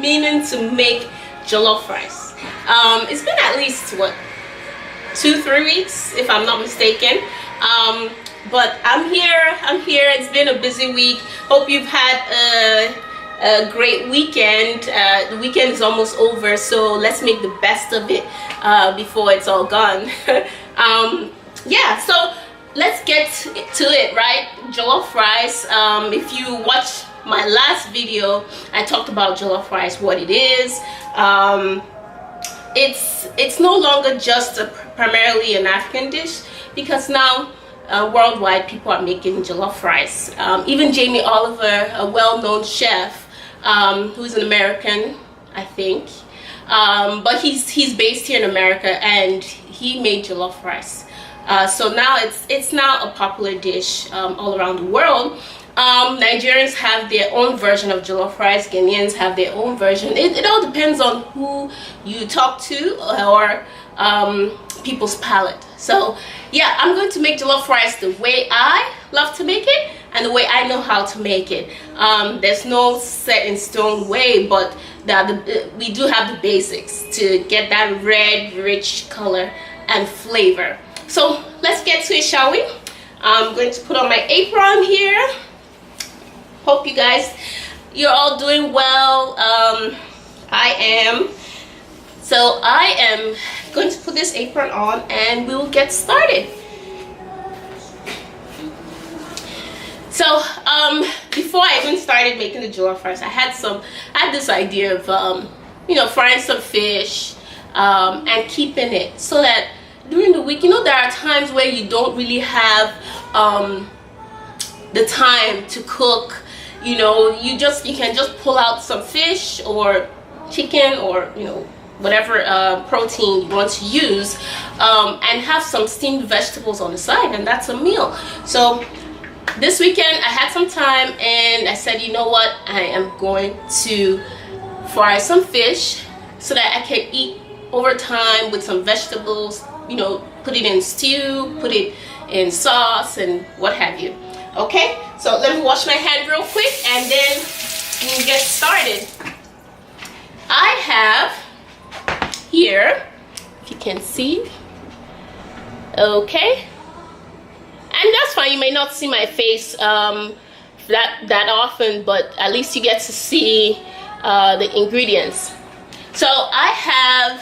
meaning to make jollof rice. It's been at least what, 2-3 weeks if I'm not mistaken. But I'm here. It's been a busy week. Hope you've had a great weekend. The weekend is almost over, so let's make the best of it before it's all gone. Yeah, so let's get to it, right? Jollof rice. If you watch my last video, I talked about jollof rice, what it is. It's no longer just primarily an African dish, because now worldwide people are making jollof rice. Even Jamie Oliver, a well-known chef, who's an American, I think, but he's based here in America, and he made jollof rice. So now it's now a popular dish all around the world. Nigerians have their own version of jollof rice. Ghanaians have their own version. It all depends on who you talk to or people's palate. So yeah, I'm going to make jollof rice the way I love to make it and the way I know how to make it. There's no set in stone way, but we do have the basics to get that red, rich color and flavor. So let's get to it, shall we? I'm going to put on my apron here. Hope you guys, you're all doing well. I am. So I am going to put this apron on and we'll get started. So before I even started making the jollof rice, I had this idea of frying some fish and keeping it so that during the week, there are times where you don't really have the time to cook. You can just pull out some fish or chicken or whatever protein you want to use, and have some steamed vegetables on the side, and that's a meal. So this weekend I had some time and I said, you know what, I am going to fry some fish so that I can eat over time with some vegetables, put it in stew, put it in sauce and what have you. Okay, so let me wash my hand real quick and then we'll get started. I have here, if you can see, okay, and that's fine, you may not see my face that often, but at least you get to see the ingredients. So I have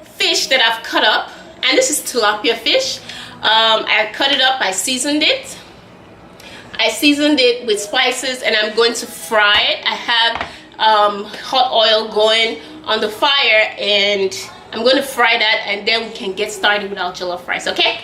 fish that I've cut up, and this is tilapia fish. I cut it up, I seasoned it. I seasoned it with spices and I'm going to fry it. I have hot oil going on the fire and I'm going to fry that, and then we can get started with our jollof rice, okay?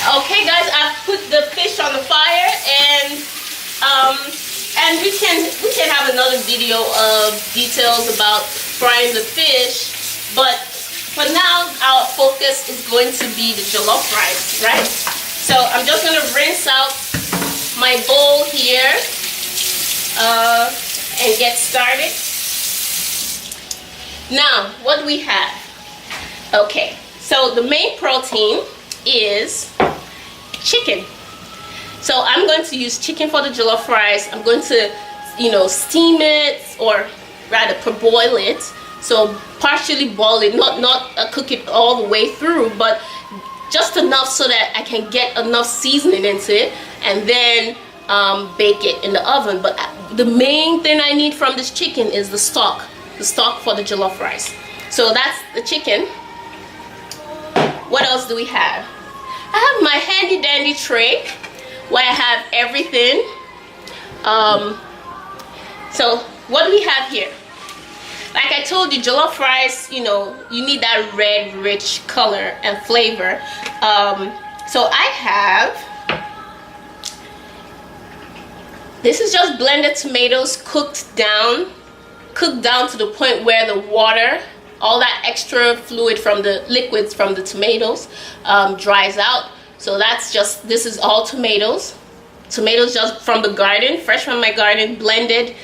Okay guys, I've put the fish on the fire, and we can have another video of details about frying the fish, but for now our focus is going to be the jollof rice, right? So I'm just going to rinse out my bowl here and get started. Now what do we have? Okay, so the main protein is chicken. So I'm going to use chicken for the jollof rice. I'm going to steam it, or rather parboil it. So partially boil it, not cook it all the way through, but just enough so that I can get enough seasoning into it, and then bake it in the oven. But the main thing I need from this chicken is the stock for the jollof rice. So that's the chicken. What else do we have? I have my handy dandy tray where I have everything. So what do we have here? Like I told you, jollof rice, you need that red, rich color and flavor. So I have This is just blended tomatoes cooked down to the point where the water, all that extra fluid from the liquids from the tomatoes, dries out. So this is all tomatoes just from the garden, fresh from my garden, blended,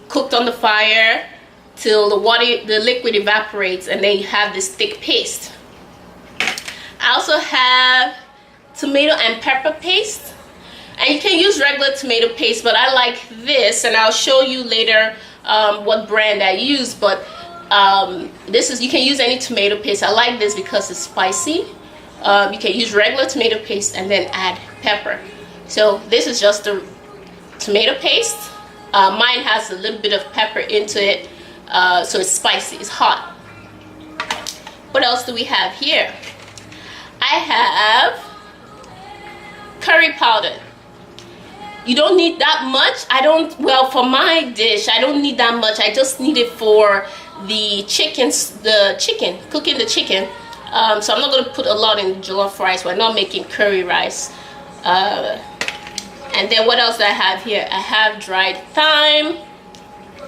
cooked on the fire till the liquid evaporates, and then you have this thick paste. I also have tomato and pepper paste, and you can use regular tomato paste, but I like this, and I'll show you later what brand I use. But you can use any tomato paste. I like this because it's spicy. You can use regular tomato paste and then add pepper. So this is just the tomato paste. Mine has a little bit of pepper into it, so it's spicy, it's hot. What else do we have here? I have curry powder. You don't need that much. For my dish, I don't need that much. I just need it for the chicken, cooking the chicken. So I'm not going to put a lot in jollof rice. We're not making curry rice. And then what else do I have here? I have dried thyme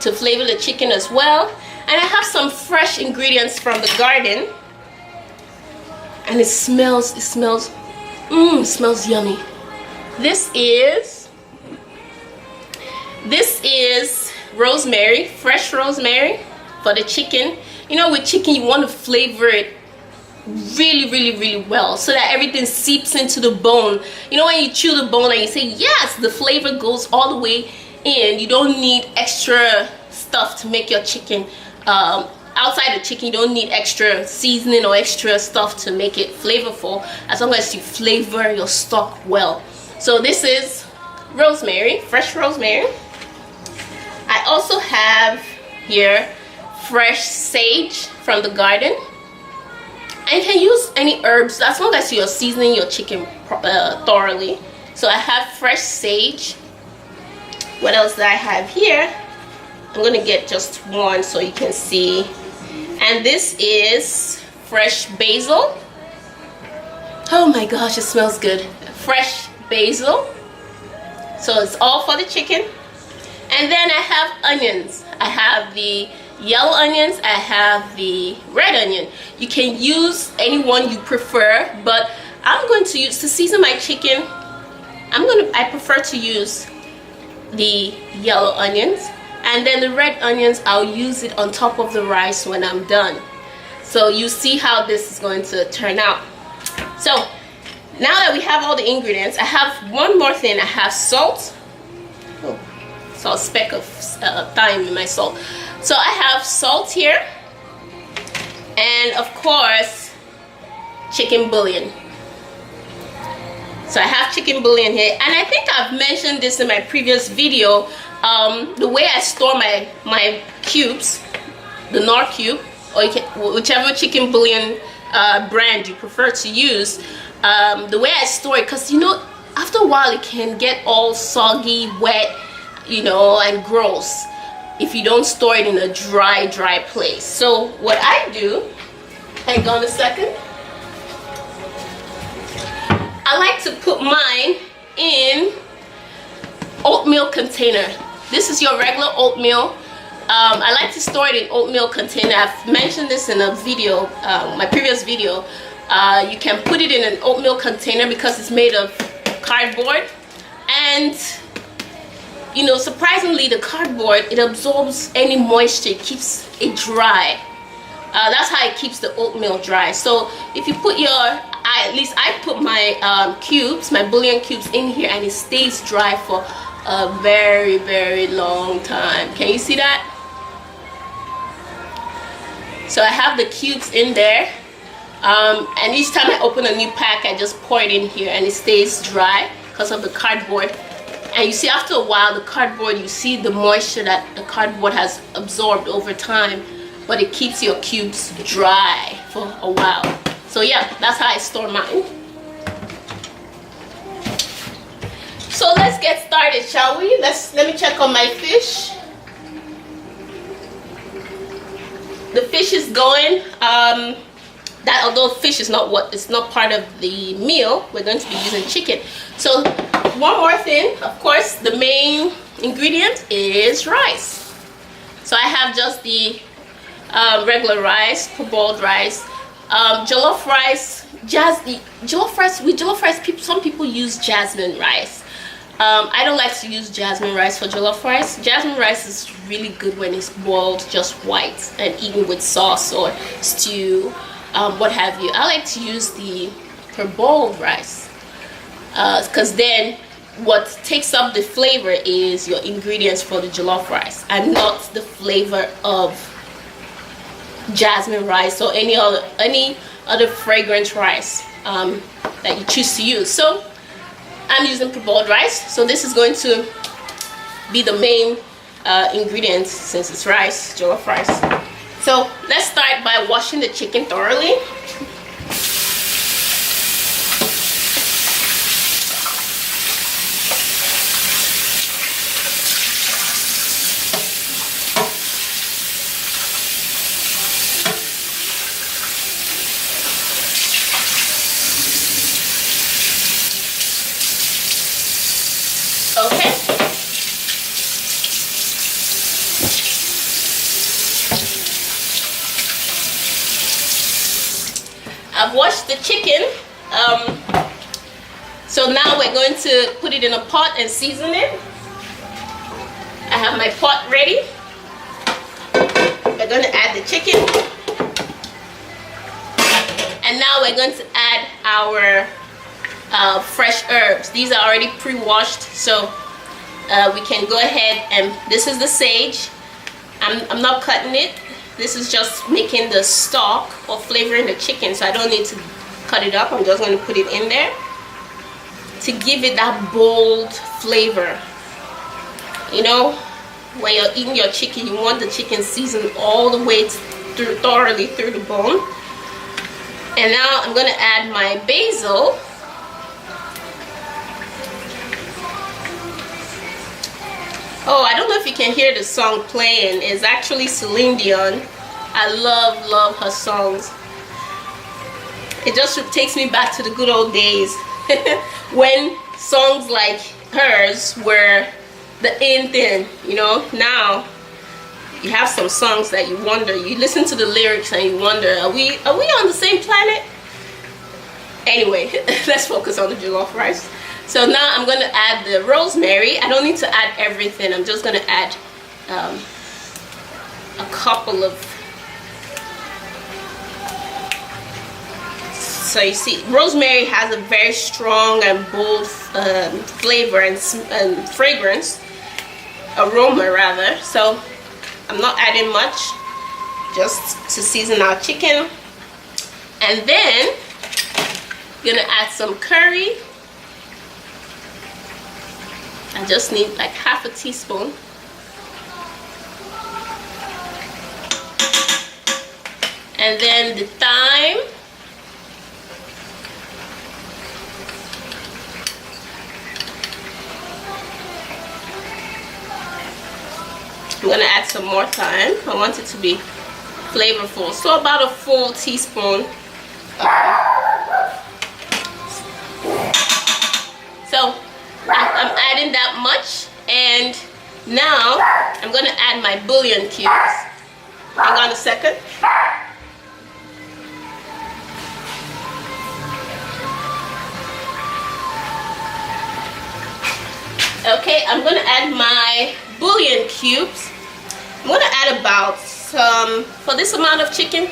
to flavor the chicken as well. And I have some fresh ingredients from the garden. And it smells yummy. This is rosemary, fresh rosemary for the chicken. You know, with chicken you want to flavor it really well so that everything seeps into the bone. You know, when you chew the bone and you say yes, the flavor goes all the way in. You don't need extra stuff to make your chicken. Outside the chicken, you don't need extra seasoning or extra stuff to make it flavorful, as long as you flavor your stock well. So this is rosemary, fresh rosemary. I also have here fresh sage from the garden. And you can use any herbs as long as you're seasoning your chicken thoroughly. So I have fresh sage. What else do I have here? I'm gonna get just one so you can see. And this is fresh basil. Oh my gosh, it smells good. Fresh basil. So it's all for the chicken. And then I have onions. I have the yellow onions, I have the red onion. You can use any one you prefer, but I'm going to use, to season my chicken, I prefer to use the yellow onions, and then the red onions I'll use it on top of the rice when I'm done. So you see how this is going to turn out. So now that we have all the ingredients, I have one more thing. I have salt. Oh, saw a speck of thyme in my salt. So I have salt here, and of course chicken bouillon. So I have chicken bouillon here, and I think I've mentioned this in my previous video. The way I store my cubes, the Knorr cube, or you can, whichever chicken bouillon brand you prefer to use, the way I store it, because you know, after a while it can get all soggy, wet, you know, and gross if you don't store it in a dry place. So what I do, hang on a second, I like to put mine in oatmeal container. This is your regular oatmeal. I like to store it in oatmeal container. I've mentioned this in a video, my previous video. You can put it in an oatmeal container because it's made of cardboard, and you know, surprisingly, the cardboard, it absorbs any moisture, it keeps it dry. That's how it keeps the oatmeal dry. So if you put your, at least I put my cubes, my bouillon cubes in here, and it stays dry for a very long time. Can you see that? So I have the cubes in there, and each time I open a new pack, I just pour it in here, and it stays dry because of the cardboard. And you see, after a while, the cardboard, you see the moisture that the cardboard has absorbed over time, but it keeps your cubes dry for a while. So yeah, that's how I store mine. So let's get started, shall we? Let me check on my fish. The fish is going. That although fish is not part of the meal, we're going to be using chicken. So one more thing, of course, the main ingredient is rice. So I have just the regular rice, parboiled rice, jollof rice. Jollof rice, some people use jasmine rice. I don't like to use jasmine rice for jollof rice. Jasmine rice is really good when it's boiled just white and eaten with sauce or stew, what have you. I like to use the parboiled rice because then what takes up the flavor is your ingredients for the jollof rice and not the flavor of jasmine rice or any other fragrant rice that you choose to use. So I'm using parboiled rice, so this is going to be the main ingredient since it's rice, jollof rice. So let's start by washing the chicken thoroughly. Okay. I've washed the chicken. So now we're going to put it in a pot and season it. I have my pot ready. We're going to add the chicken. And now we're going to add our fresh herbs. These are already pre-washed, so we can go ahead, and this is the sage. I'm not cutting it. This is just making the stock or flavoring the chicken, so I don't need to cut it up. I'm just going to put it in there to give it that bold flavor. You know, when you're eating your chicken, you want the chicken seasoned all the way through, thoroughly through the bone. And now I'm going to add my basil. Oh, I don't know if you can hear the song playing. It's actually Celine Dion. I love her songs. It just takes me back to the good old days when songs like hers were the in thing, you know. Now you have some songs that you wonder, you listen to the lyrics and you wonder, are we on the same planet? Anyway, let's focus on the jollof rice. So now I'm going to add the rosemary. I don't need to add everything. I'm just going to add a couple of. So you see, rosemary has a very strong and bold flavor and fragrance, aroma rather. So I'm not adding much, just to season our chicken. And then I'm going to add some curry. I just need like half a teaspoon. And then the thyme. I'm going to add some more thyme. I want it to be flavorful. So about a full teaspoon. So I'm adding that much, and now I'm going to add my bouillon cubes. Hang on a second. Okay, I'm going to add my bouillon cubes. I'm going to add about for this amount of chicken,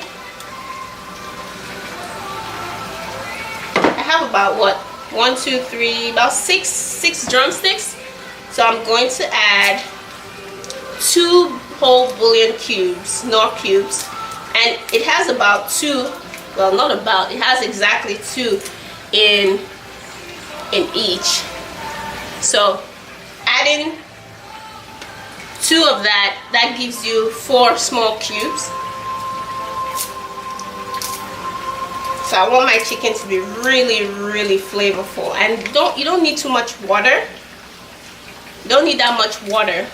I have about what? 1, 2, 3, about six drumsticks. So I'm going to add 2 whole bouillon cubes, Knorr cubes, and it has about 2. Well, not about. It has exactly 2 in each. So adding 2 of that gives you 4 small cubes. So I want my chicken to be really flavorful, and you don't need too much water. You don't need that much water.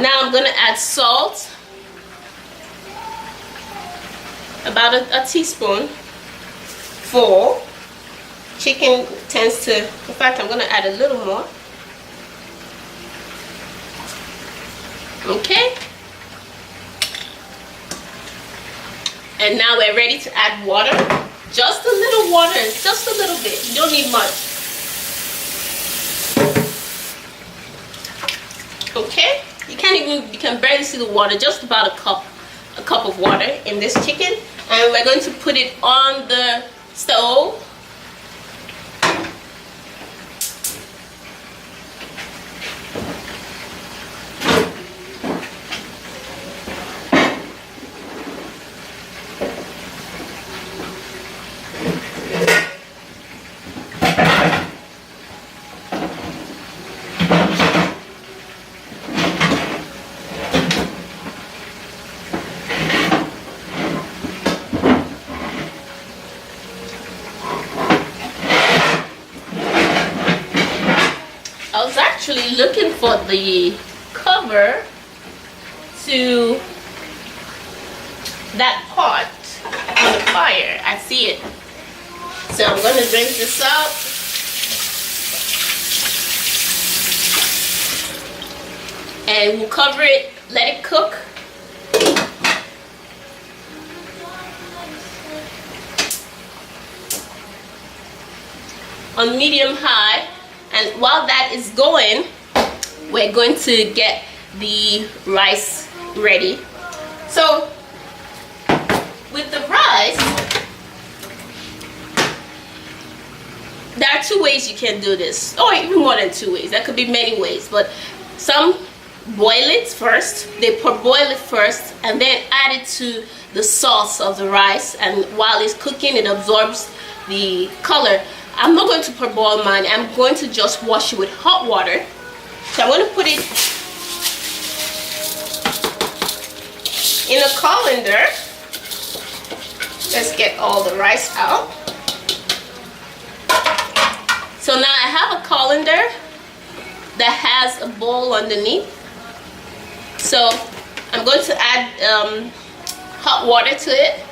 Now I'm gonna add salt, about a teaspoon for chicken tends to, in fact, I'm going to add a little more. Okay. And now we're ready to add water. Just a little water, just a little bit. You don't need much. Okay. You can barely see the water. Just about a cup of water in this chicken. And we're going to put it on the stove. I was actually looking for the cover to that pot on the fire. I see it. So I'm going to drink this out. And we'll cover it, let it cook. On medium high. And while that is going, we're going to get the rice ready. So with the rice, there are two ways you can do this, or even more than two ways. There could be many ways, but some boil it first, they parboil it first, and then add it to the sauce of the rice, and while it's cooking, it absorbs the color. I'm not going to parboil mine. I'm going to just wash it with hot water. So I'm going to put it in a colander. Let's get all the rice out. So now I have a colander that has a bowl underneath. So I'm going to add hot water to it.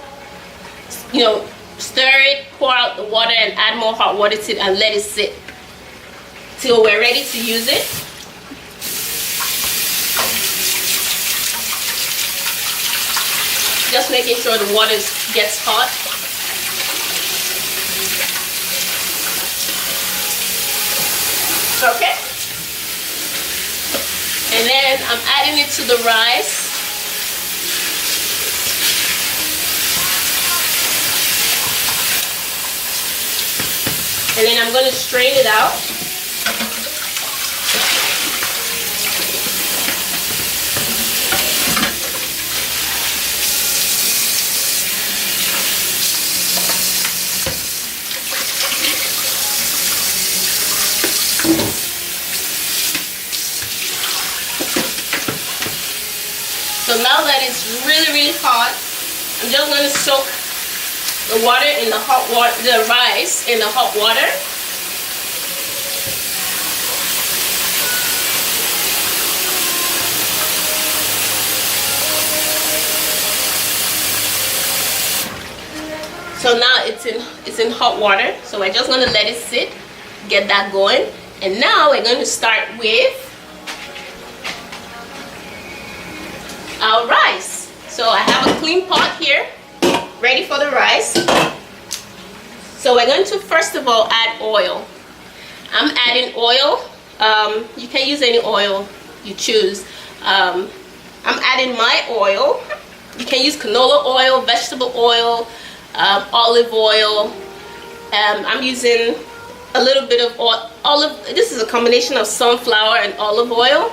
You know, stir it, pour out the water, and add more hot water to it and let it sit till we're ready to use it. Just making sure the water gets hot. Okay. And then I'm adding it to the rice. And then I'm going to strain it out. So now that it's really, really hot, I'm just going to soak the water in the hot water, the rice in the hot water. So now it's in hot water. So we're just going to let it sit, get that going, and now we're going to start with our rice. So I have a clean pot here, ready for the rice. So we're going to first of all add oil. I'm adding oil. You can use any oil you choose. I'm adding my oil. You can use canola oil, vegetable oil, olive oil. I'm using a little bit of olive. This is a combination of sunflower and olive oil.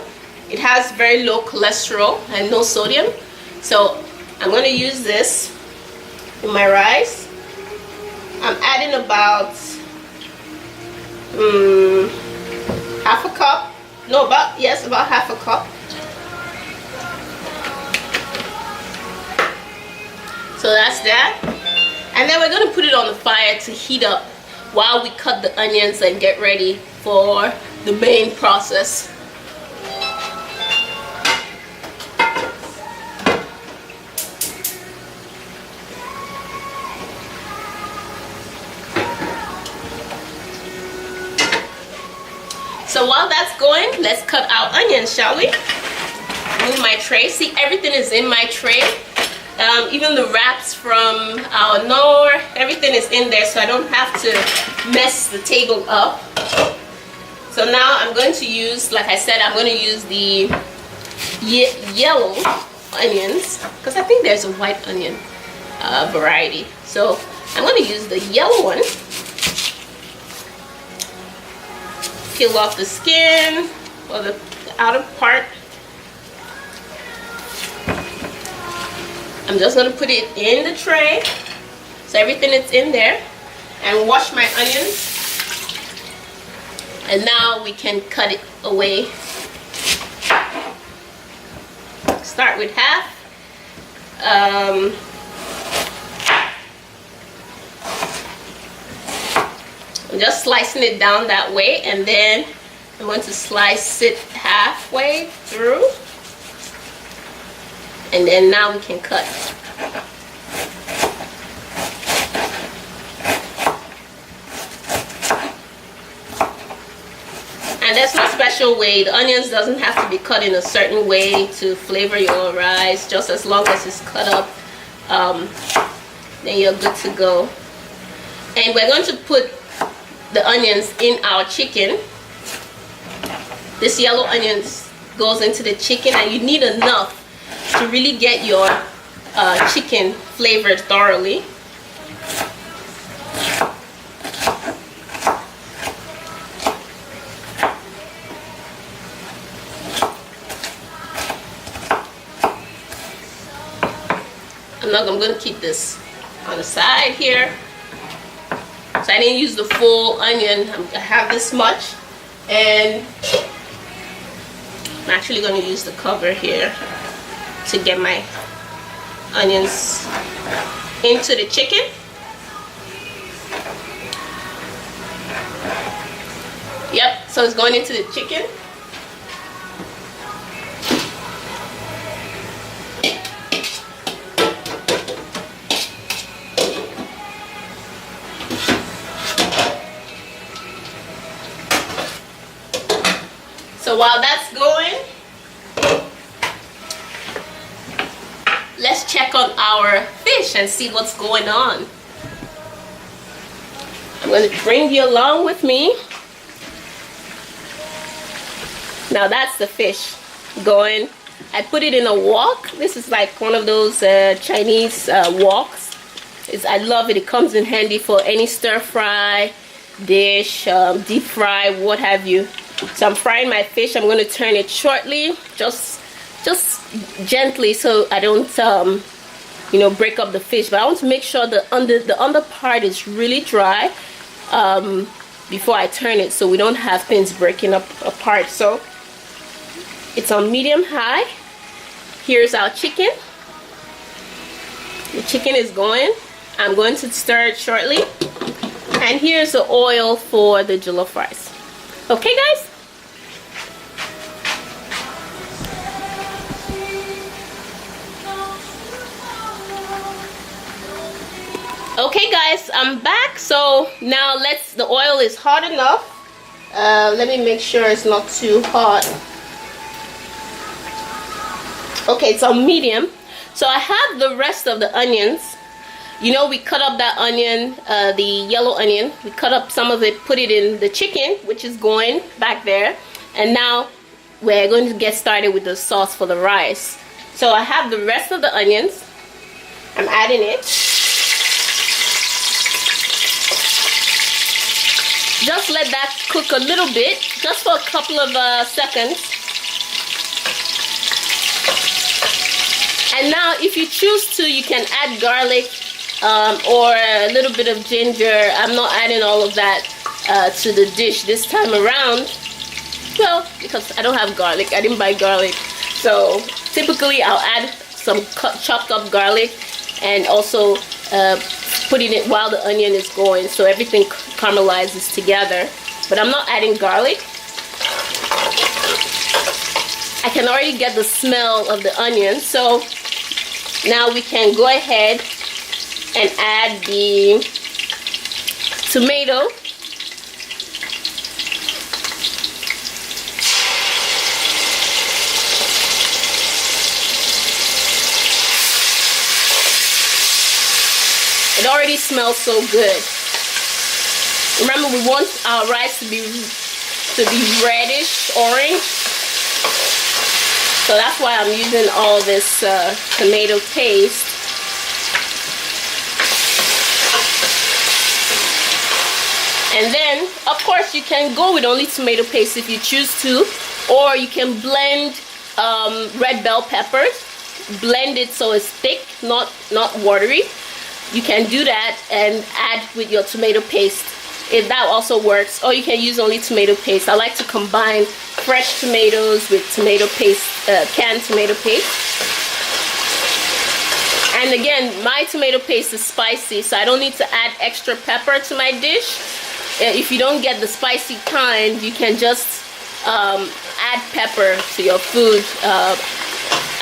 It has very low cholesterol and no sodium. So I'm going to use this in my rice. I'm adding about half a cup. No, about half a cup. So that's that. And then we're going to put it on the fire to heat up while we cut the onions and get ready for the main process. So while that's going, let's cut our onions, shall we? Move my tray. See, everything is in my tray. Even the wraps from our Knorr, everything is in there, so I don't have to mess the table up. So now I'm going to use, like I said, I'm going to use the yellow onions, because I think there's a white onion variety. So I'm going to use the yellow one. Peel off the skin or the outer part. I'm just going to put it in the tray, so everything is in there, and wash my onions. And now we can cut it away. Start with half. I'm just slicing it down that way, and then I'm going to slice it halfway through. And then now we can cut. And there's no special way. The onions doesn't have to be cut in a certain way to flavor your rice. Just as long as it's cut up, then you're good to go. And we're going to put the onions in our chicken. This yellow onions goes into the chicken, and you need enough to really get your chicken flavored thoroughly. I'm going to keep this on the side here. So I didn't use the full onion. I have this much, and I'm actually going to use the cover here to get my onions into the chicken. Yep, so it's going into the chicken. So while that's going, let's check on our fish and see what's going on. I'm going to bring you along with me. Now that's the fish going. I put it in a wok. This is like one of those Chinese woks. I love it. It comes in handy for any stir fry dish, deep fry, what have you. So I'm frying my fish. I'm going to turn it shortly, just gently, so I don't break up the fish. But I want to make sure the under part is really dry before I turn it, so we don't have things breaking up apart. So it's on medium high. Here's our chicken. The chicken is going. I'm going to stir it shortly. And here's the oil for the jollof rice. Okay, guys? Okay, guys, I'm back. So now the oil is hot enough. Let me make sure it's not too hot. Okay, it's on medium. So I have the rest of the onions. You know, we cut up that onion, the yellow onion. We cut up some of it, put it in the chicken, which is going back there. And now we're going to get started with the sauce for the rice. So I have the rest of the onions. I'm adding it. Just let that cook a little bit, just for a couple of seconds. And now if you choose to, you can add garlic or a little bit of ginger. I'm not adding all of that to the dish this time around. Well, because I don't have garlic. I didn't buy garlic. So typically I'll add some chopped up garlic, and also putting it while the onion is going, so everything caramelizes together. But I'm not adding garlic. I can already get the smell of the onion, so now we can go ahead and add the tomato. already smells so good. Remember, we want our rice to be reddish orange, so that's why I'm using all this tomato paste. And then, of course, you can go with only tomato paste if you choose to, or you can blend red bell peppers. Blend it so it's thick, not watery. You can do that and add with your tomato paste. If that also works, or you can use only tomato paste. I like to combine fresh tomatoes with tomato paste, canned tomato paste. And again, my tomato paste is spicy, so I don't need to add extra pepper to my dish. If you don't get the spicy kind, you can just add pepper to your food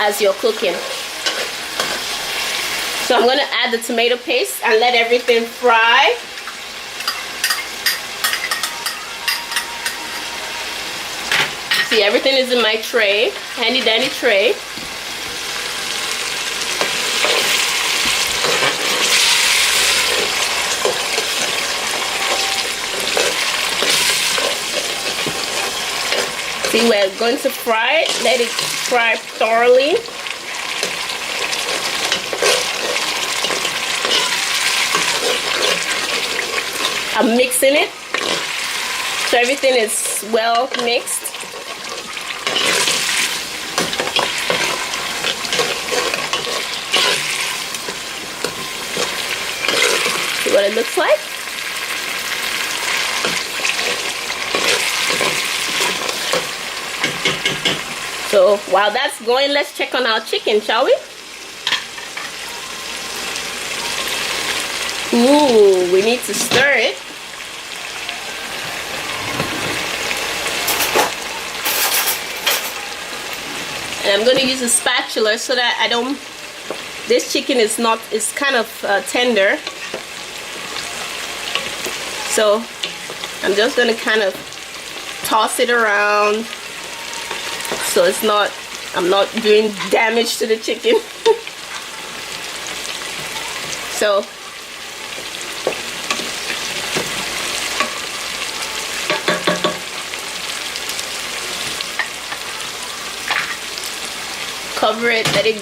as you're cooking. So I'm going to add the tomato paste and let everything fry. See, everything is in my tray, handy dandy tray. See, we're going to fry it, let it fry thoroughly. I'm mixing it so everything is well mixed. See what it looks like? So while that's going, let's check on our chicken, shall we? Ooh, we need to stir it. And I'm going to use a spatula so that I don't, this chicken is kind of tender. So I'm just going to kind of toss it around so it's not, I'm not doing damage to the chicken. So cover it, let it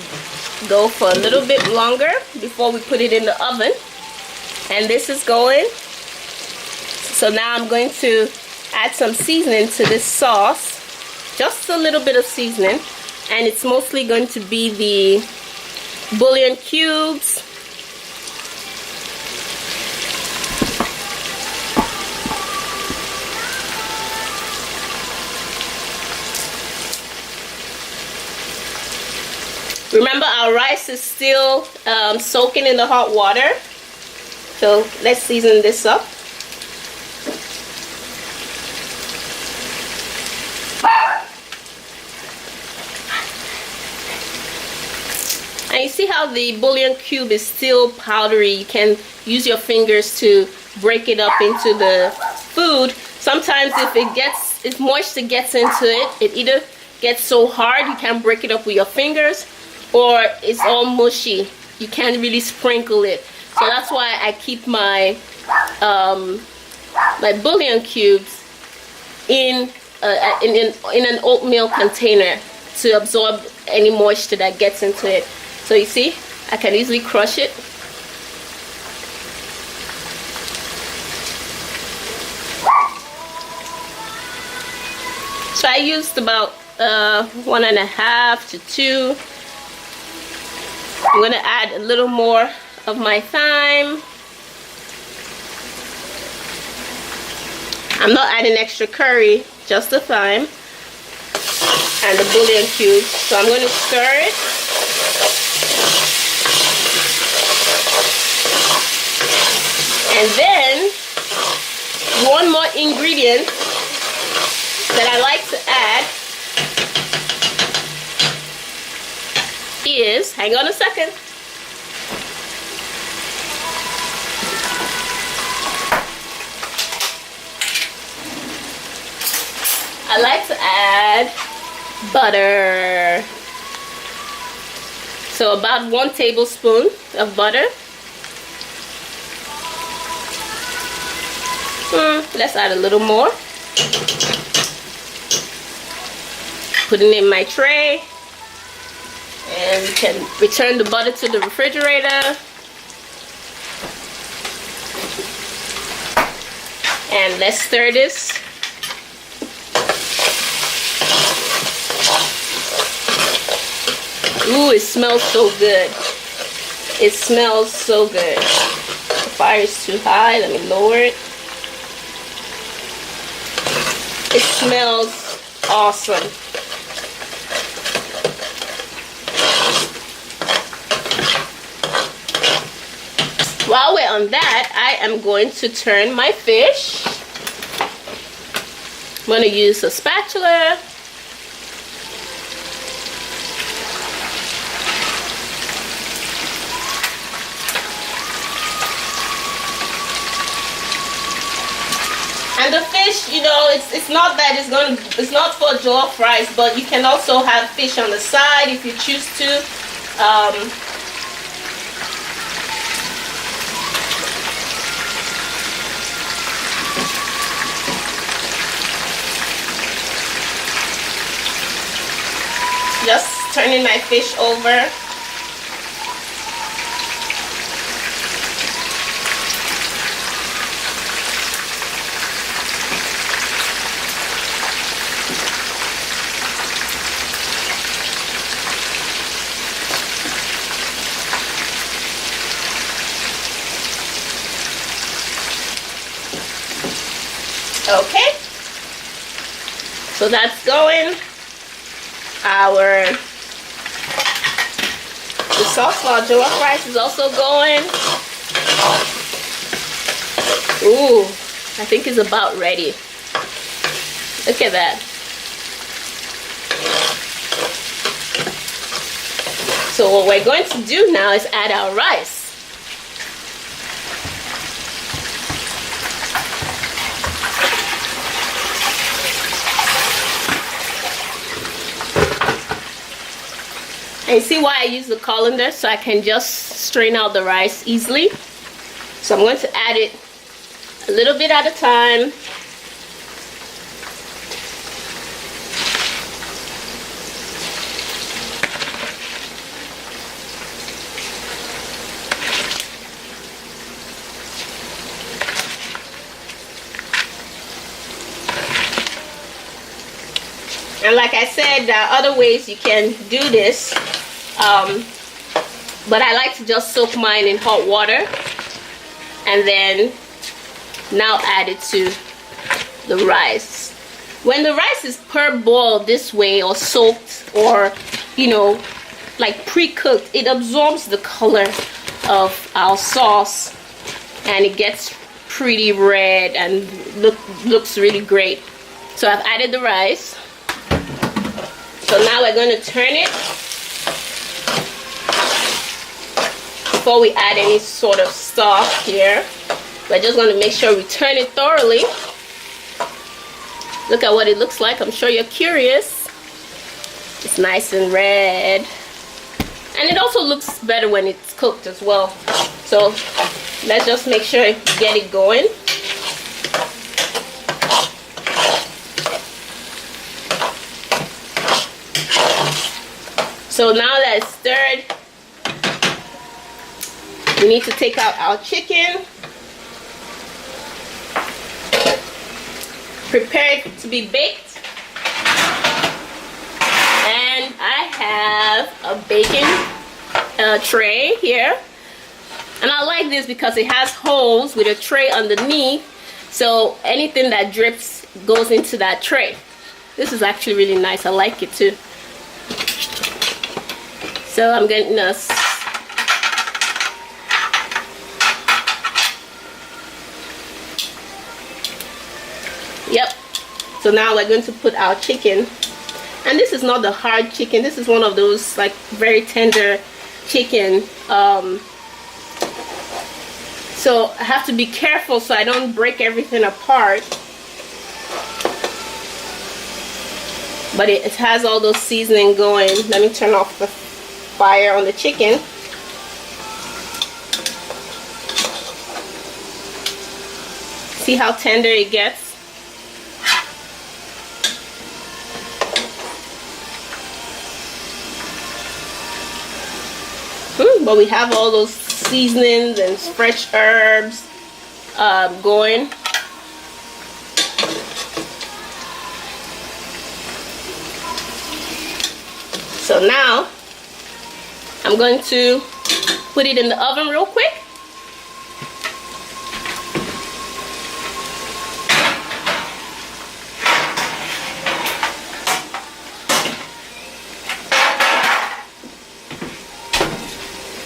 go for a little bit longer before we put it in the oven. And this is going. So now I'm going to add some seasoning to this sauce. Just a little bit of seasoning. And it's mostly going to be the bouillon cubes. Remember, our rice is still soaking in the hot water. So let's season this up. And you see how the bouillon cube is still powdery. You can use your fingers to break it up into the food. Sometimes if moisture gets into it, it either gets so hard you can't break it up with your fingers, or it's all mushy. You can't really sprinkle it. So that's why I keep my my bouillon cubes in an oatmeal container to absorb any moisture that gets into it. So you see, I can easily crush it. So I used about 1.5 to 2. I'm going to add a little more of my thyme. I'm not adding extra curry, just the thyme and the bouillon cubes. So I'm going to stir it. And then one more ingredient that I like to add is, hang on a second, I like to add butter. So about 1 tablespoon of butter. Let's add a little more. Put it in my tray. And we can return the butter to the refrigerator. And let's stir this. Ooh, it smells so good. It smells so good. The fire is too high. Let me lower it. It smells awesome. While we're on that, I am going to turn my fish. I'm going to use a spatula. And the fish, you know, it's not that it's not for jollof rice, but you can also have fish on the side if you choose to. Just turning my fish over. Okay, so that's going. The sauce for our jollof rice is also going. Ooh, I think it's about ready. Look at that. So what we're going to do now is add our rice. And see why I use the colander, so I can just strain out the rice easily. So I'm going to add it a little bit at a time. And like I said, there are other ways you can do this. But I like to just soak mine in hot water and then now add it to the rice. When the rice is parboiled this way, or soaked, or you know, like pre-cooked, it absorbs the color of our sauce and it gets pretty red and looks really great. So I've added the rice. So now we're going to turn it before we add any sort of stock here. We're just going to make sure we turn it thoroughly. Look at what it looks like. I'm sure you're curious. It's nice and red. And it also looks better when it's cooked as well. So let's just make sure you get it going. So now that it's stirred, we need to take out our chicken. Prepare it to be baked. And I have a baking tray here. And I like this because it has holes with a tray underneath. So anything that drips goes into that tray. This is actually really nice. I like it too. So I'm getting us. Yep. So now we're going to put our chicken. And this is not the hard chicken. This is one of those like very tender chicken. So I have to be careful so I don't break everything apart. But it has all those seasoning going. Let me turn off the fire on the chicken. See how tender it gets? But we have all those seasonings and fresh herbs going. So now I'm going to put it in the oven real quick.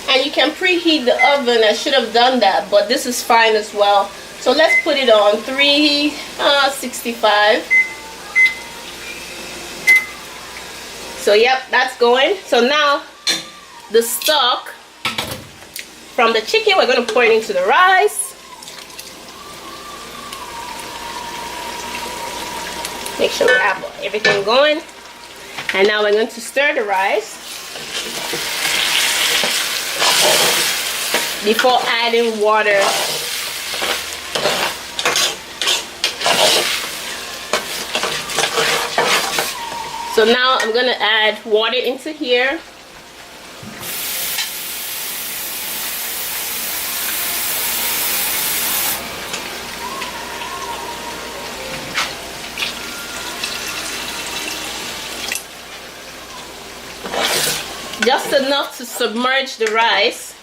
And you can preheat the oven. I should have done that, but this is fine as well. So let's put it on 365. So yep, that's going. So now the stock from the chicken, we're going to pour it into the rice. Make sure we have everything going. And now we're going to stir the rice before adding water. So now I'm going to add water into here. Just enough to submerge the rice.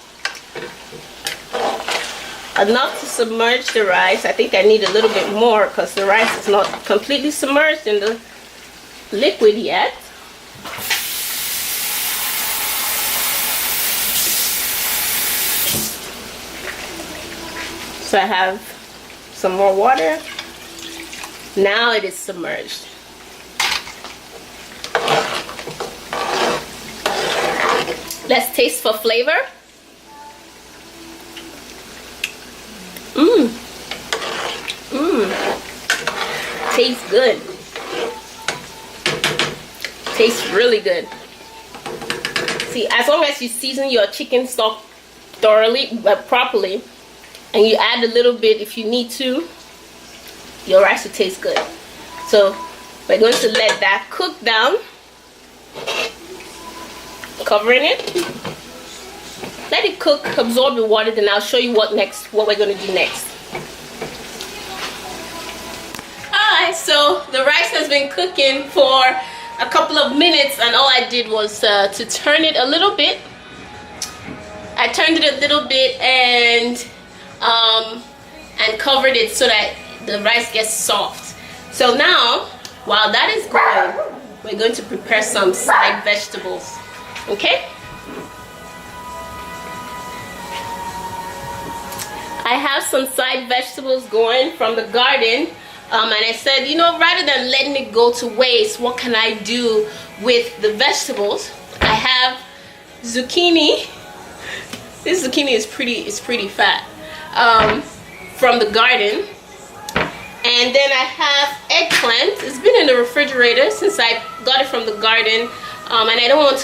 Enough to submerge the rice. I think I need a little bit more because the rice is not completely submerged in the liquid yet. So I have some more water. Now it is submerged. Let's taste for flavor. Tastes good. Tastes really good. See, as long as you season your chicken stock thoroughly, properly, and you add a little bit if you need to, your rice will taste good. So we're going to let that cook down. Covering it. Let it cook, absorb the water, then I'll show you what we're going to do next. Alright, so the rice has been cooking for a couple of minutes, and all I did was to turn it a little bit. I turned it a little bit and covered it so that the rice gets soft. So now, while that is going, we're going to prepare some side vegetables. Okay? I have some side vegetables going from the garden, and I said, you know, rather than letting it go to waste, what can I do with the vegetables? I have zucchini. This zucchini is pretty fat, from the garden. And then I have eggplant. It's been in the refrigerator since I got it from the garden, and I don't want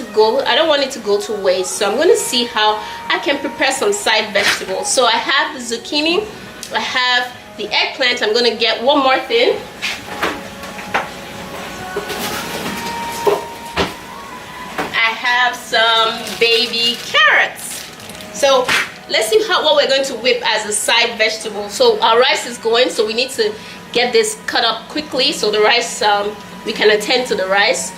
it to go to waste. So I'm going to see how I can prepare some side vegetables. So I have the zucchini, I have the eggplant. I'm going to get one more thing. I have some baby carrots. So let's see what we're going to whip as a side vegetable. So our rice is going, so we need to get this cut up quickly so the rice, we can attend to the rice.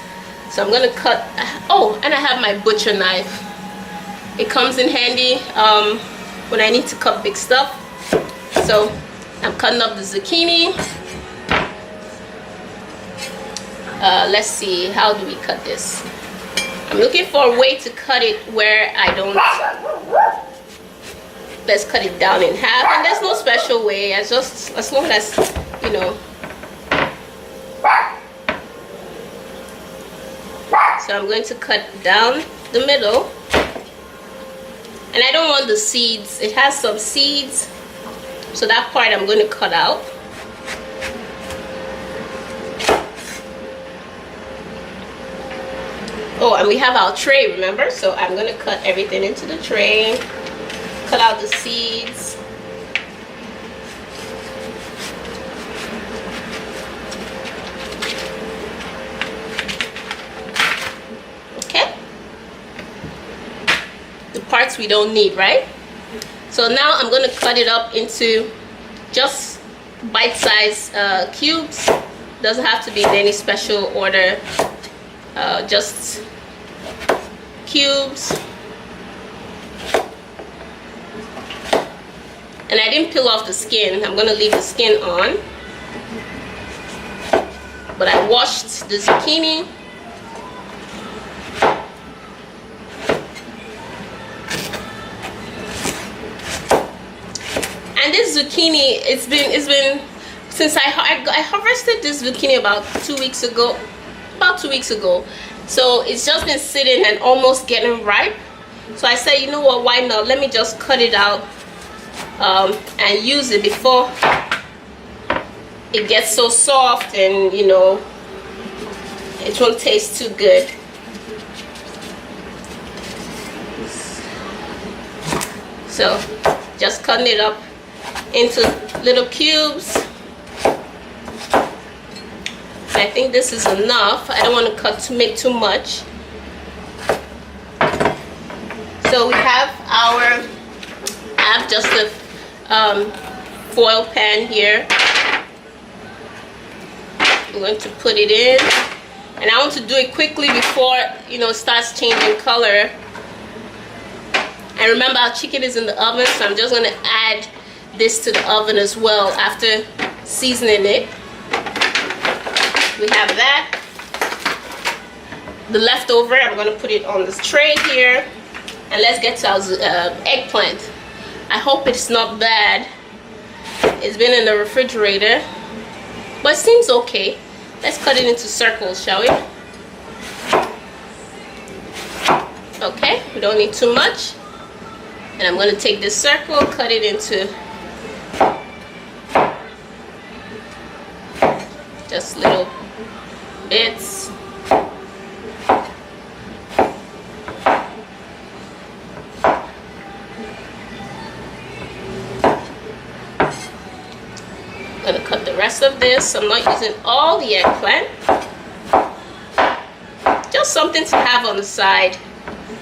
So I'm going to cut, oh, and I have my butcher knife. It comes in handy when I need to cut big stuff. So I'm cutting up the zucchini. Let's see, how do we cut this? I'm looking for a way to cut it where I don't. Let's cut it down in half, and there's no special way, as long as, you know. So I'm going to cut down the middle, and I don't want the seeds. It has some seeds, so that part I'm going to cut out. Oh, and we have our tray, remember? So I'm going to cut everything into the tray. Cut out the seeds. the parts we don't need, right? So now I'm going to cut it up into just bite-sized cubes. Doesn't have to be in any special order, just cubes. And I didn't peel off the skin. I'm going to leave the skin on. But I washed the zucchini. And this zucchini, it's been since I harvested this zucchini about 2 weeks ago. So it's just been sitting and almost getting ripe. So I said, you know what, why not? Let me just cut it out and use it before it gets so soft and, you know, it won't taste too good. So just cutting it up into little cubes. I think this is enough. I don't want to make too much. So we have I have just a foil pan here. I'm going to put it in, and I want to do it quickly before, you know, it starts changing color. And remember, our chicken is in the oven, so I'm just going to add this to the oven as well after seasoning it. We have that. The leftover, I'm going to put it on this tray here. And let's get to our eggplant. I hope it's not bad. It's been in the refrigerator, but it seems okay. Let's cut it into circles, shall we? Okay, we don't need too much. And I'm going to take this circle, cut it into just little bits. I'm going to cut the rest of this. I'm not using all the eggplant. Just something to have on the side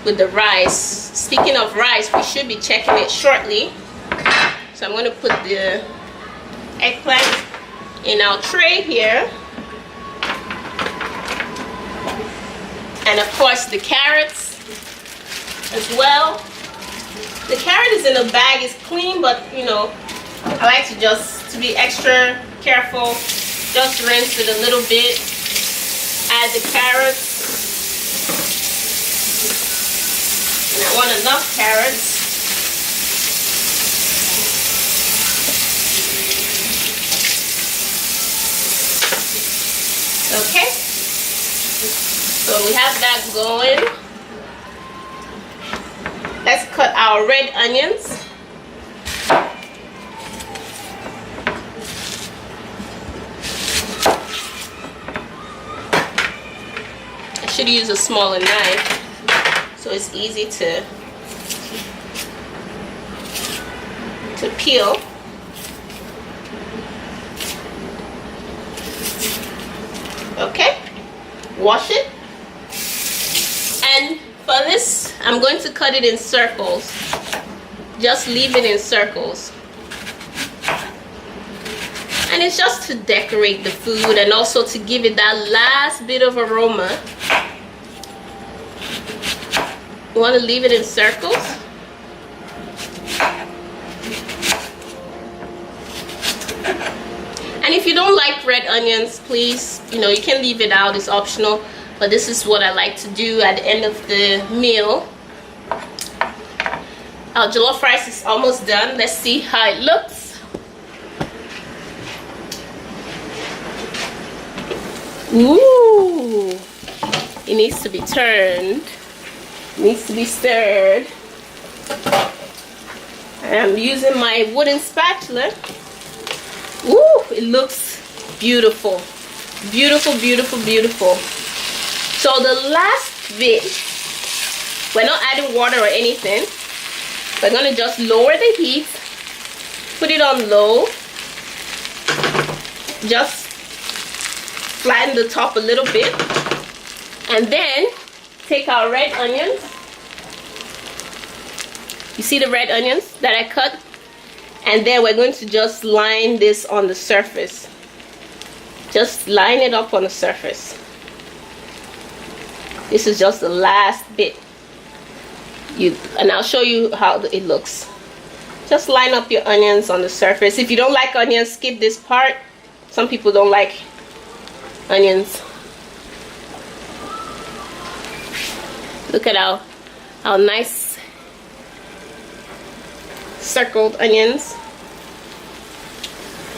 with the rice. Speaking of rice, we should be checking it shortly. So I'm going to put the eggplant in our tray here. And of course the carrots as well. The carrot is in a bag, it's clean, but you know, I like to be extra careful. Just rinse it a little bit. Add the carrots. And I want enough carrots. Okay. So we have that going. Let's cut our red onions. I should use a smaller knife so it's easy to peel. Okay, wash it. And for this, I'm going to cut it in circles. Just leave it in circles. And it's just to decorate the food and also to give it that last bit of aroma. You want to leave it in circles. And if you don't like red onions, please, you know, you can leave it out. It's optional. But this is what I like to do at the end of the meal. Our jollof rice is almost done. Let's see how it looks. Ooh, it needs to be turned. It needs to be stirred. I'm using my wooden spatula. Ooh, it looks beautiful. Beautiful, beautiful, beautiful. So the last bit, we're not adding water or anything. We're going to just lower the heat, put it on low, just flatten the top a little bit, and then take our red onions You see the red onions that I cut? And then we're going to just line this on the surface. Just line it up on the surface. This is just the last bit. And I'll show you how it looks. Just line up your onions on the surface. If you don't like onions, skip this part. Some people don't like onions. Look at how nice circled onions.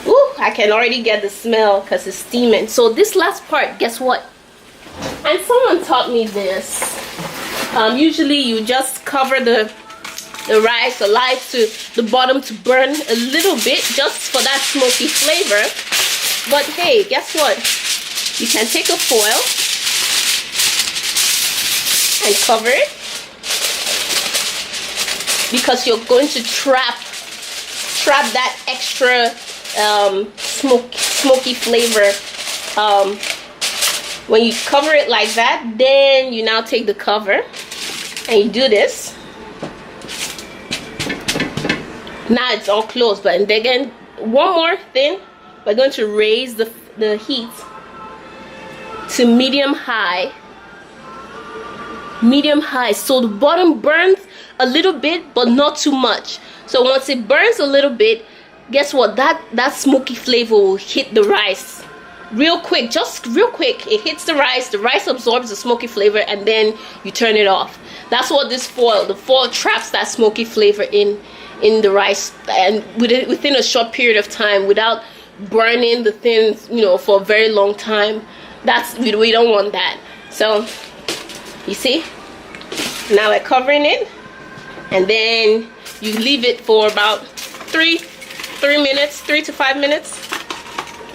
Ooh, I can already get the smell because it's steaming. So this last part, guess what? And someone taught me this. Usually you just cover the rice, allow it to the bottom to burn a little bit just for that smoky flavor. But hey, guess what? You can take a foil and cover it, because you're going to trap that extra smoky flavor. When you cover it like that, then you now take the cover and you do this. Now it's all closed, but and again, one more thing, we're going to raise the heat to medium high, so the bottom burns a little bit but not too much. So once it burns a little bit, guess what, that smoky flavor will hit the rice real quick, just real quick. It hits the rice absorbs the smoky flavor, and then you turn it off. That's what the foil traps that smoky flavor in the rice, and within a short period of time, without burning the things, you know, for a very long time. We don't want that. So you see, now we're covering it, and then you leave it for about 3 to 5 minutes.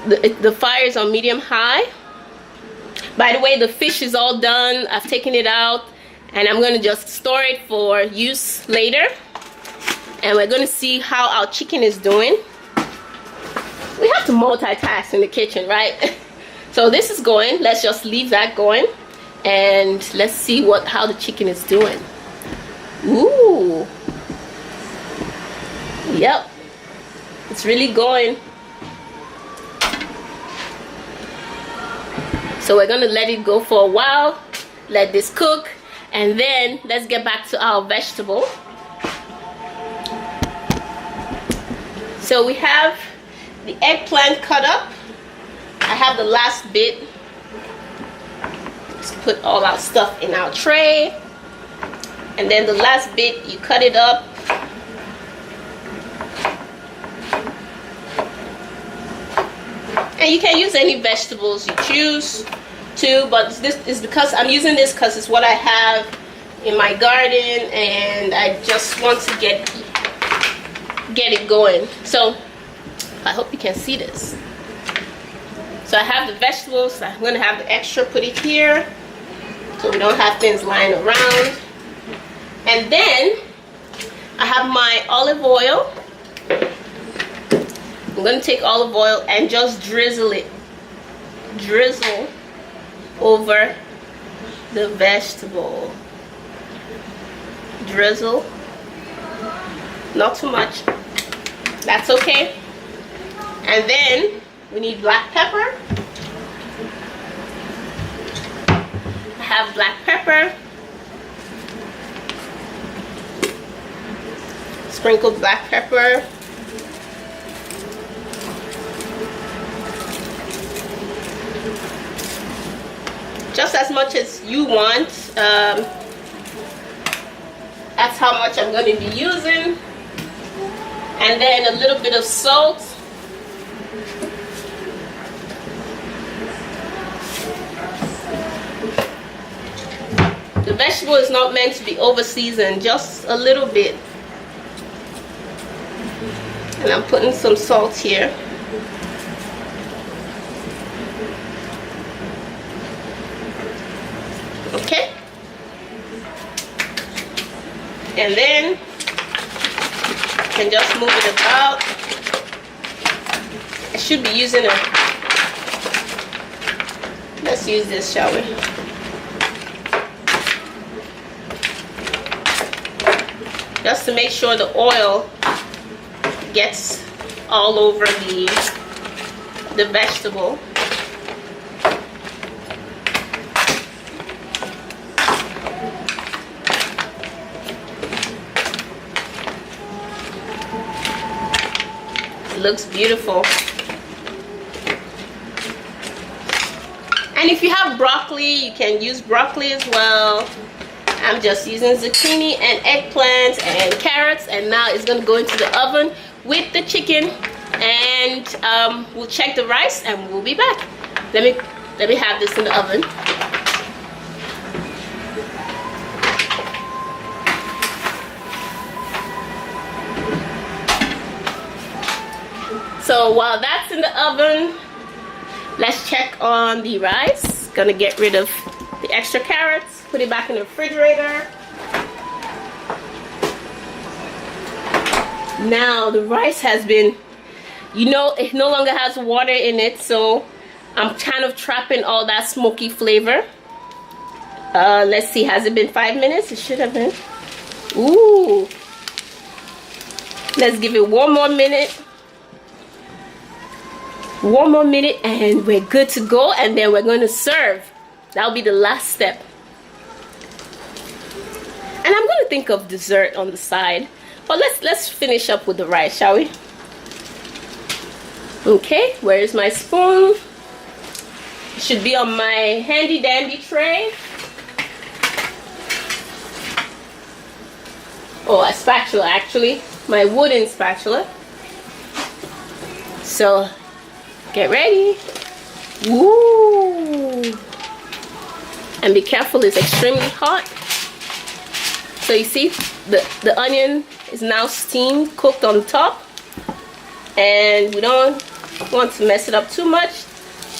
The fire is on medium high. By the way, the fish is all done. I've taken it out, and I'm going to just store it for use later. And we're going to see how our chicken is doing. We have to multitask in the kitchen, right? So this is going. Let's just leave that going, and let's see how the chicken is doing. Ooh. Yep. It's really going. So we're gonna let it go for a while, let this cook, and then let's get back to our vegetable. So we have the eggplant cut up. I have the last bit. Let's put all our stuff in our tray, and then the last bit, you cut it up. And you can use any vegetables you choose to, but this is because I'm using this because it's what I have in my garden, and I just want to get it going. So I hope you can see this. So I have the vegetables. I'm going to have the extra, put it here so we don't have things lying around. And then I have my olive oil. I'm going to take olive oil and just drizzle over the vegetable. Drizzle, not too much, that's okay. And then we need black pepper. I have black pepper, sprinkled black pepper. Just as much as you want. That's how much I'm going to be using. And then a little bit of salt. The vegetable is not meant to be over seasoned, just a little bit. And I'm putting some salt here. Okay, and then you can just move it about. I should be using let's use this, shall we? just to make sure the oil gets all over the vegetable. It looks beautiful. And if you have broccoli, you can use broccoli as well. I'm just using zucchini and eggplants and carrots, and now it's gonna go into the oven with the chicken, and we'll check the rice and we'll be back. Let me have this in the oven. So while that's in the oven, let's check on the rice. Gonna get rid of the extra carrots, put it back in the refrigerator. Now the rice has been, you know, it no longer has water in it, so I'm kind of trapping all that smoky flavor. Let's see, has it been 5 minutes? It should have been. Ooh. Let's give it one more minute. One more minute and we're good to go, and then we're going to serve. That'll be the last step. And I'm going to think of dessert on the side. But let's finish up with the rice, shall we? Okay, where's my spoon? It should be on my handy dandy tray. Oh, a spatula actually. My wooden spatula. So, get ready. Woo! And be careful, it's extremely hot. So you see, the onion is now steamed, cooked on top. And we don't want to mess it up too much.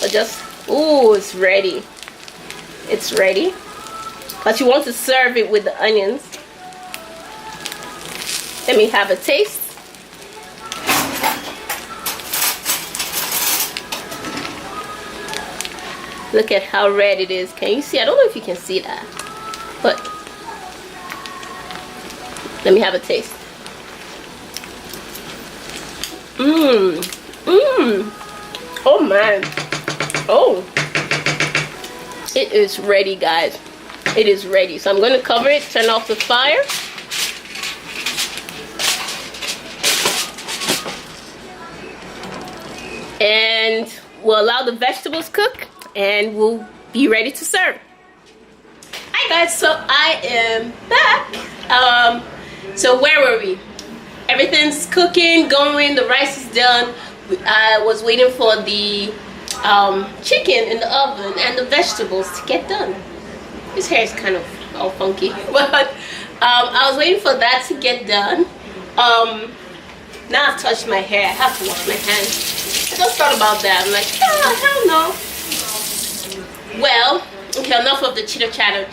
But just, ooh, it's ready. It's ready. But you want to serve it with the onions. Let me have a taste. Look at how red it is. Can you see? I don't know if you can see that. But let me have a taste. Oh man. Oh. It is ready, guys. It is ready. So I'm going to cover it, turn off the fire. And we'll allow the vegetables cook, and we'll be ready to serve. Hi guys, so I am back. So where were we? Everything's cooking, going, the rice is done. I was waiting for the chicken in the oven and the vegetables to get done. His hair is kind of all funky, but I was waiting for that to get done. Now I've touched my hair, I have to wash my hands. I just thought about that. I'm like, hell no. Well, okay, enough of the chitter chatter.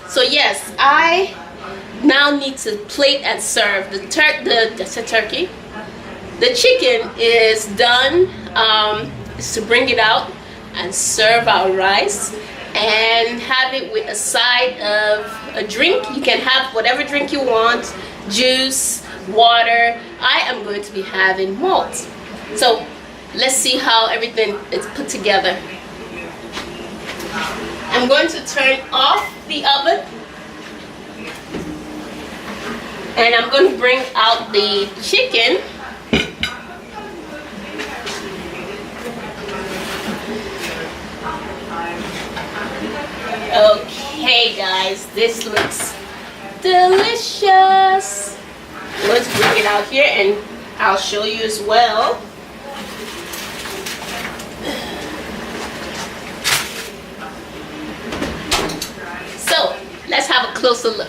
So yes, I now need to plate and serve the turkey. The chicken is done. Is to bring it out and serve our rice and have it with a side of a drink. You can have whatever drink you want, juice, water. I am going to be having malt. So let's see how everything is put together. I'm going to turn off the oven, and I'm going to bring out the chicken. Okay guys, this looks delicious. Let's bring it out here and I'll show you as well. So let's have a closer look.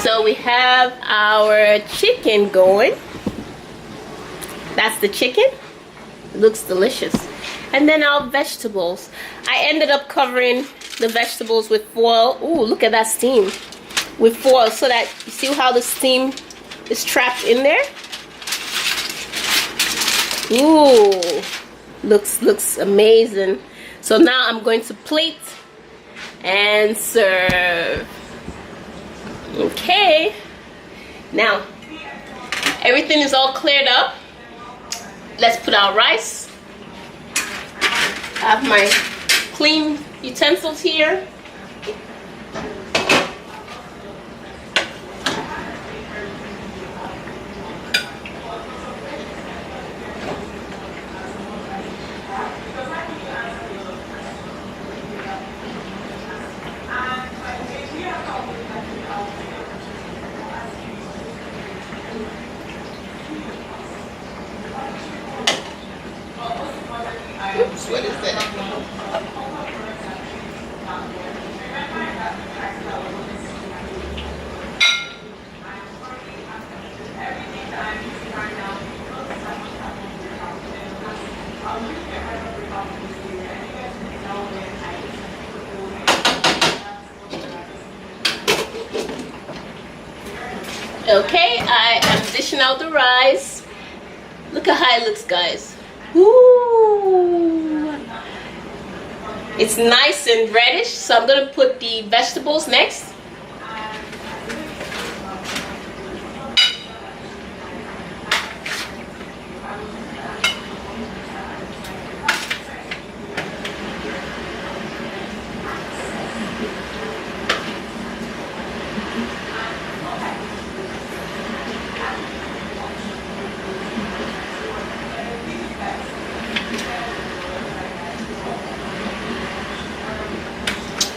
So we have our chicken going. That's the chicken. It looks delicious. And then our vegetables. I ended up covering the vegetables with foil. Ooh, look at that steam. With foil, so that you see how the steam is trapped in there. Ooh, looks amazing. So now I'm going to plate and serve. Okay, now everything is all cleared up. Let's put our rice. I have my clean utensils here. Oops, what is that? Okay, I am dishing out the rice. Look how high it looks, guys. Ooh. It's nice and reddish, so I'm gonna put the vegetables next.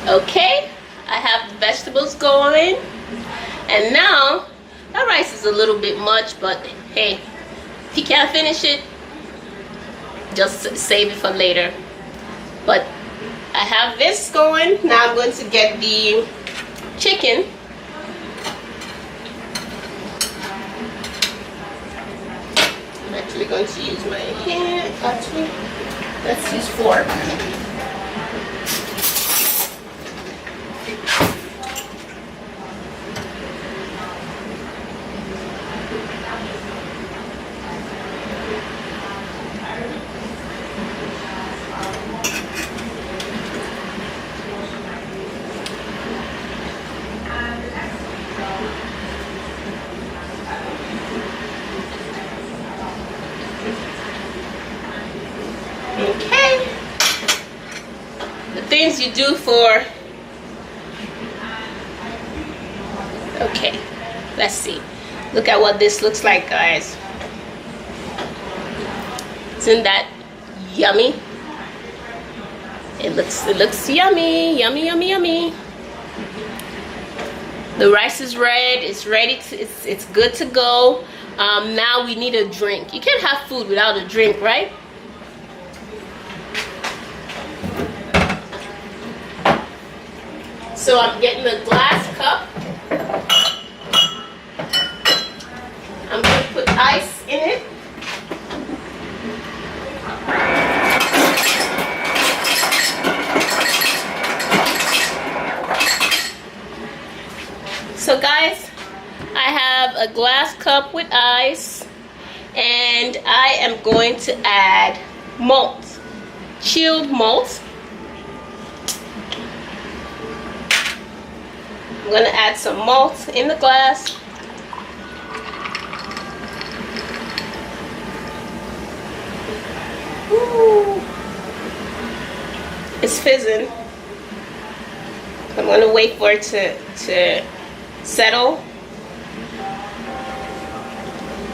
Okay, I have the vegetables going, and now that rice is a little bit much, but hey, if you can't finish it, just save it for later. But I have this going. Now I'm going to get the chicken. I'm actually going to use my hand. Actually, let's use fork. Okay, the things you do for, okay, let's see, look at what this looks like, guys. Isn't that yummy? It looks yummy, yummy, yummy, yummy. The rice is red, it's ready to, it's good to go. Now we need a drink. You can't have food without a drink, right? So I'm getting a glass cup. I'm going to put ice in it. So guys, I have a glass cup with ice, and I am going to add malt, chilled malt. I'm going to add some malt in the glass. Ooh. It's fizzing. I'm going to wait for it to settle.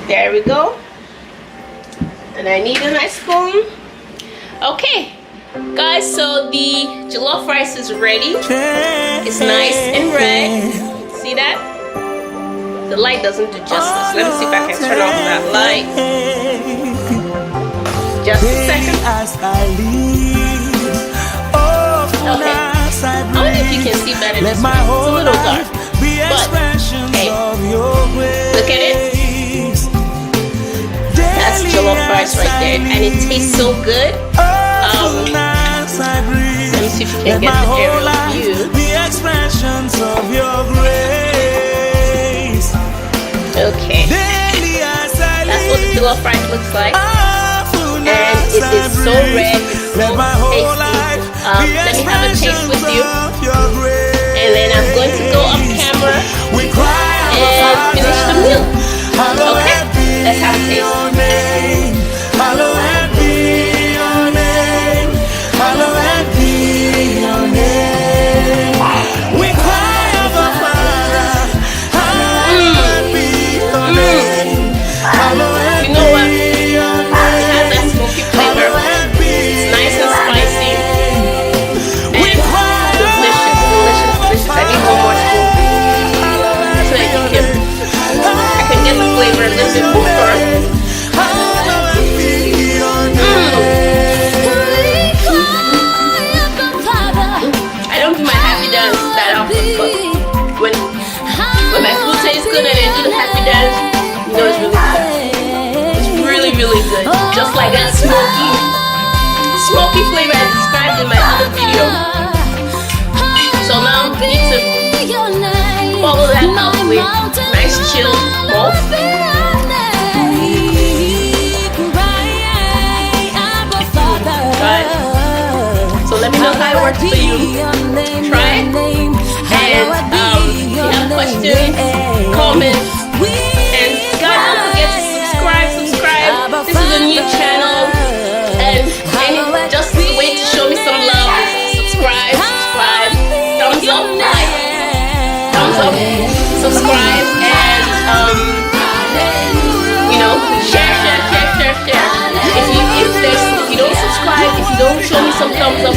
There we go. And I need a nice spoon. Okay. Guys, so the jollof rice is ready. It's nice and red. See that? The light doesn't do justice. Let me see if I can turn off that light. Just a second. Okay. I don't know if you can see better this way. It's a little dark. But, hey, look at it. That's jollof rice right there. And it tastes so good. Let me see if you can get the aerial view. Okay, that's what the jollof rice looks like, and it is so red, it's so tasty. Let me have a taste with you. spicy flavor I described in my other video. So now we need to follow that up with nice chilled malt. Right. So let me know how it works for you. Try it. And if you have questions, comments, and guys, don't forget to subscribe. This is a new channel, and just a way to show me some love. Subscribe, thumbs up, like, thumbs up, subscribe, and share. If you don't subscribe, if you don't show me some thumbs up,